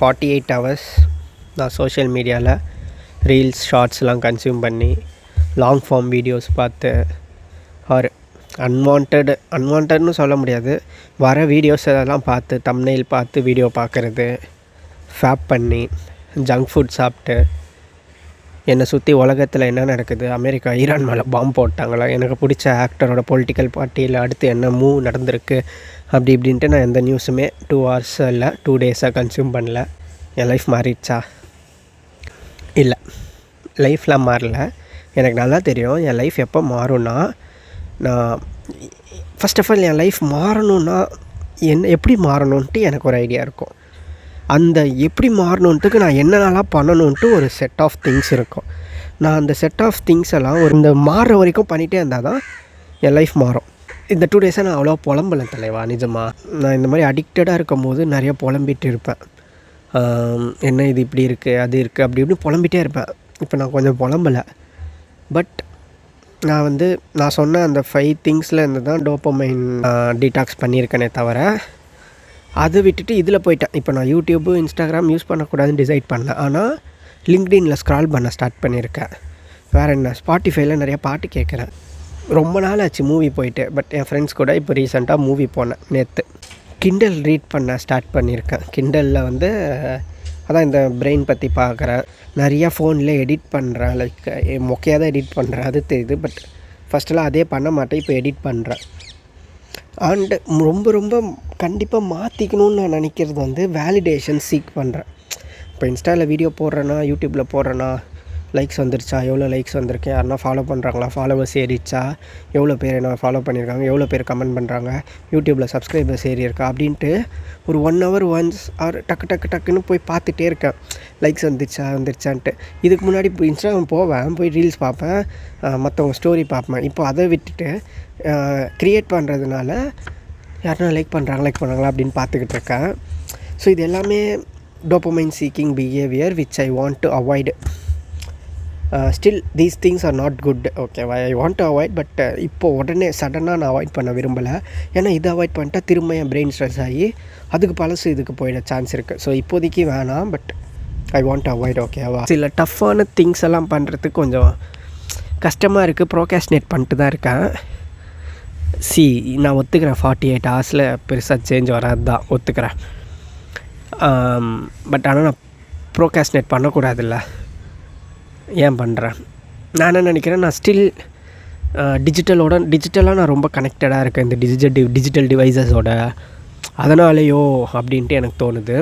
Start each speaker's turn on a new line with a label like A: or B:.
A: 48 hours நான் social மீடியாவில் reels ஷார்ட்ஸ்லாம் consume பண்ணி லாங் ஃபார்ம் வீடியோஸ் பார்த்து ஆர் அன்வான்ட்னு சொல்ல முடியாது, வர வீடியோஸ் அதெல்லாம் பார்த்து தம்ப்நெயில் பார்த்து வீடியோ பார்க்குறது, ஃபேப் பண்ணி ஜங்க் ஃபுட் சாப்பிட்டு என்னை சுற்றி உலகத்தில் என்ன நடக்குது, அமெரிக்கா ஈரான் மேலே பாம்பு போட்டாங்களா, எனக்கு பிடிச்ச ஆக்டரோட பொலிட்டிக்கல் பார்ட்டியில் அடுத்து என்ன மூவ் நடந்திருக்கு அப்படி இப்படின்ட்டு நான் எந்த நியூஸுமே 2 hours இல்லை 2 days கன்சியூம் பண்ணல. என் லைஃப் மாறிடுச்சா? இல்லை, லைஃப்லாம் மாறல. எனக்கு நல்லா தெரியும் என் லைஃப் எப்போ மாறும்னா, நான் ஃபஸ்ட் ஆஃப் ஆல் என் லைஃப் மாறணுன்னா எப்படி மாறணுன்ட்டு எனக்கு ஒரு ஐடியா இருக்கும். அந்த எப்படி மாறணுன்ட்டுக்கு நான் என்னென்னலாம் பண்ணணுன்ட்டு ஒரு செட் ஆஃப் திங்ஸ் இருக்கும். நான் அந்த செட் ஆஃப் திங்ஸ் எல்லாம் இந்த மாறுற வரைக்கும் பண்ணிகிட்டே இருந்தால் தான் என் லைஃப் மாறும். இந்த 2 days நான் அவ்வளோ புலம்பலை தலைவா, நிஜமாக. நான் இந்த மாதிரி அடிக்டடாக இருக்கும் போது நிறைய புலம்பிகிட்டு இருப்பேன். என்ன இது இப்படி இருக்குது, அது இருக்குது, அப்படி இப்படி புலம்பிகிட்டே இருப்பேன். இப்போ நான் கொஞ்சம் புலம்பலை. பட் நான் சொன்ன அந்த 5 திங்ஸில் இருந்து தான் டோபமைன் டீடாக்ஸ் பண்ணியிருக்கேனே தவிர, அதை விட்டுட்டு இதில் போயிட்டேன். இப்போ நான் யூடியூப்பு இன்ஸ்டாகிராம் யூஸ் பண்ணக்கூடாதுன்னு டிசைட் பண்ணேன். ஆனால் லிங்க்டின்ல ஸ்க்ரால் பண்ண ஸ்டார்ட் பண்ணியிருக்கேன். வேறு என்ன, ஸ்பாட்டிஃபைல நிறையா பாட்டு கேட்குறேன். ரொம்ப நாள் ஆச்சு மூவி போயிட்டு. பட் என் ஃப்ரெண்ட்ஸ் கூட இப்போ ரீசெண்டாக மூவி போனேன் நேற்று. கிண்டல் ரீட் பண்ண ஸ்டார்ட் பண்ணியிருக்கேன். கிண்டலில் அதான் இந்த பிரெயின் பற்றி பார்க்குறேன். நிறையா ஃபோனில் எடிட் பண்ணுறேன். லைக் மொக்கையாக தான் எடிட் பண்ணுறேன், அது தெரியுது. பட் ஃபஸ்ட்டெல்லாம் அதே பண்ண மாட்டேன், இப்போ எடிட் பண்ணுறேன். அண்டு ரொம்ப ரொம்ப கண்டிப்பாக மாற்றிக்கணும்னு நான் நினைக்கிறது வேலிடேஷன் சீக் பண்ணுறேன். இப்போ இன்ஸ்டாவில் வீடியோ போடுறேன்னா, யூடியூப்பில் போடுறேன்னா, லைக்ஸ் வந்துருச்சா, எவ்வளோ லைக்ஸ் வந்திருக்கு, யாருன்னா ஃபாலோ பண்ணுறாங்களா, ஃபாலோவர்ஸ் ஏறிச்சா, எவ்வளோ பேர் என்ன ஃபாலோ பண்ணியிருக்காங்க, எவ்வளோ பேர் கமெண்ட் பண்ணுறாங்க, யூடியூப்பில் சப்ஸ்கிரைபர்ஸ் ஏறி இருக்கா அப்படின்ட்டு ஒரு 1 hour ஒன்ஸ் ஆர் டக்குன்னு போய் பார்த்துட்டே இருக்கேன். லைக்ஸ் வந்துருச்சான்ட்டு. இதுக்கு முன்னாடி இப்போ இன்ஸ்டாகிராம் போவேன், போய் ரீல்ஸ் பார்ப்பேன், மற்றவங்க ஸ்டோரி பார்ப்பேன். இப்போ அதை விட்டுட்டு க்ரியேட் பண்ணுறதுனால யாருன்னா லைக் பண்ணுறாங்களா அப்படின்னு பார்த்துக்கிட்டு இருக்கேன். ஸோ இது எல்லாமே dopamine seeking behaviour which I want to avoid. Still these things are not good. ஓகேவா, I want to avoid. But இப்போது உடனே சடனாக நான் அவாய்ட் பண்ண விரும்பலை. ஏன்னா இதை அவாய்ட் பண்ணிட்டா திரும்ப என் பிரெயின் ஸ்ட்ரெஸ் ஆகி அதுக்கு பழசு இதுக்கு போயிட சான்ஸ் இருக்குது. ஸோ இப்போதைக்கு வேணாம், but I want to avoid. ஓகேவா, சில டஃப்பான திங்ஸ் எல்லாம் பண்ணுறதுக்கு கொஞ்சம் கஷ்டமாக இருக்குது. ப்ரோகாஸ்டினேட் பண்ணிட்டு தான் இருக்கேன். நான் ஒத்துக்கிறேன் 48 hours பெருசாக சேஞ்ச் வராது தான் ஒத்துக்கிறேன். பட் ஆனால் நான் ப்ரோகாஸ்டினேட் பண்ணக்கூடாதுல்ல. ஏன் பண்ணுறேன்? நான் என்ன நினைக்கிறேன், நான் ஸ்டில் டிஜிட்டலாக நான் ரொம்ப கனெக்டடாக இருக்கேன் இந்த டிஜிட்டல் டிவைசஸோட. அதனாலேயோ அப்படின்ட்டு எனக்கு தோணுது.